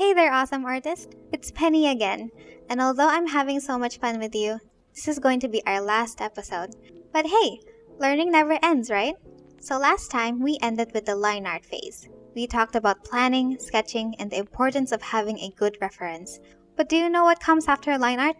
Hey there, awesome artist! It's Penny again, and although I'm having so much fun with you, this is going to be our last episode. But hey, learning never ends, right? So last time, we ended with the line art phase. We talked about planning, sketching, and the importance of having a good reference. But do you know what comes after line art?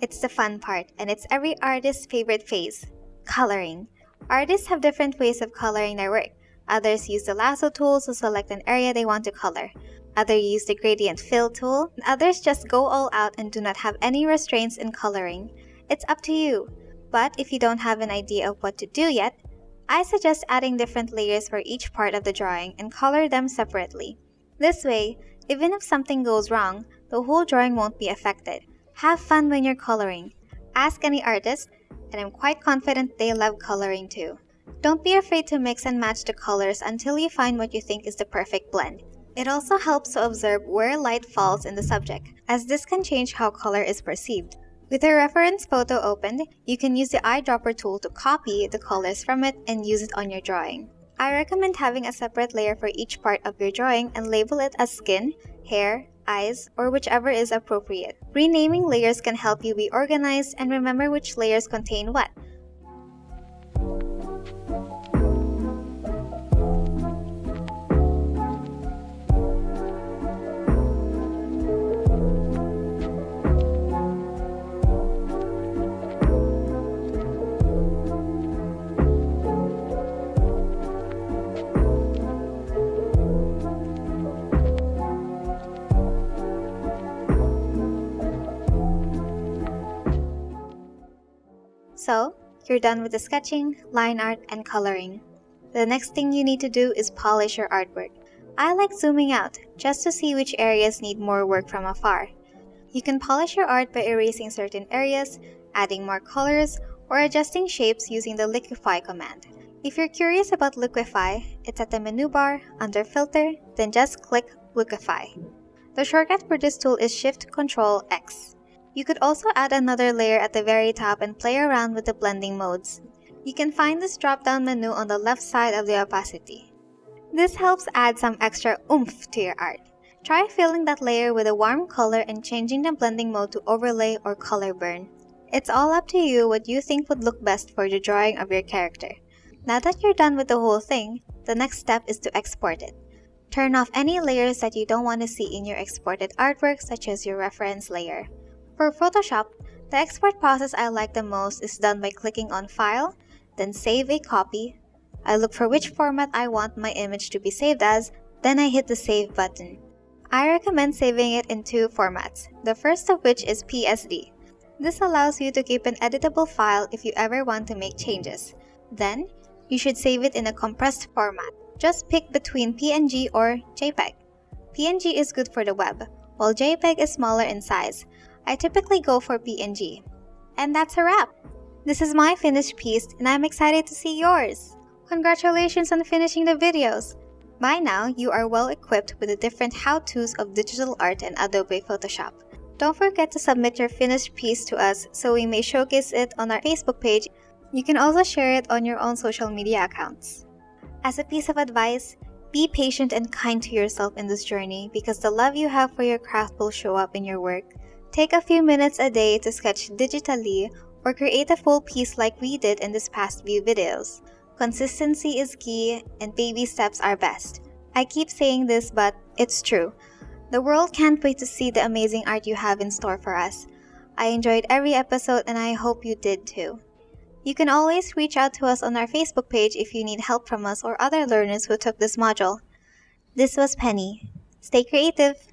It's the fun part, and it's every artist's favorite phase, coloring. Artists have different ways of coloring their work. Others use the lasso tool to select an area they want to color. Others use the gradient fill tool, and others just go all out and do not have any restraints in coloring. It's up to you. But if you don't have an idea of what to do yet, I suggest adding different layers for each part of the drawing and color them separately. This way, even if something goes wrong, the whole drawing won't be affected. Have fun when you're coloring. Ask any artist, and I'm quite confident they love coloring too. Don't be afraid to mix and match the colors until you find what you think is the perfect blend. It also helps to observe where light falls in the subject, as this can change how color is perceived. With your reference photo opened, you can use the eyedropper tool to copy the colors from it and use it on your drawing. I recommend having a separate layer for each part of your drawing and label it as skin, hair, eyes, or whichever is appropriate. Renaming layers can help you be organized and remember which layers contain what. So, you're done with the sketching, line art, and coloring. The next thing you need to do is polish your artwork. I like zooming out, just to see which areas need more work from afar. You can polish your art by erasing certain areas, adding more colors, or adjusting shapes using the liquefy command. If you're curious about liquefy, it's at the menu bar, under Filter, then just click Liquefy. The shortcut for this tool is Shift-Control-X. You could also add another layer at the very top and play around with the blending modes. You can find this drop-down menu on the left side of the opacity. This helps add some extra oomph to your art. Try filling that layer with a warm color and changing the blending mode to overlay or color burn. It's all up to you what you think would look best for the drawing of your character. Now that you're done with the whole thing, the next step is to export it. Turn off any layers that you don't want to see in your exported artwork, such as your reference layer. For Photoshop, the export process I like the most is done by clicking on File, then Save a Copy. I look for which format I want my image to be saved as, then I hit the Save button. I recommend saving it in two formats, the first of which is PSD. This allows you to keep an editable file if you ever want to make changes. Then, you should save it in a compressed format. Just pick between PNG or JPEG. PNG is good for the web, while JPEG is smaller in size. I typically go for PNG. And that's a wrap! This is my finished piece and I'm excited to see yours! Congratulations on finishing the videos! By now, you are well equipped with the different how-tos of digital art and Adobe Photoshop. Don't forget to submit your finished piece to us so we may showcase it on our Facebook page. You can also share it on your own social media accounts. As a piece of advice, be patient and kind to yourself in this journey because the love you have for your craft will show up in your work. Take a few minutes a day to sketch digitally or create a full piece like we did in this past few videos. Consistency is key and baby steps are best. I keep saying this, but it's true. The world can't wait to see the amazing art you have in store for us. I enjoyed every episode and I hope you did too. You can always reach out to us on our Facebook page if you need help from us or other learners who took this module. This was Penny. Stay creative!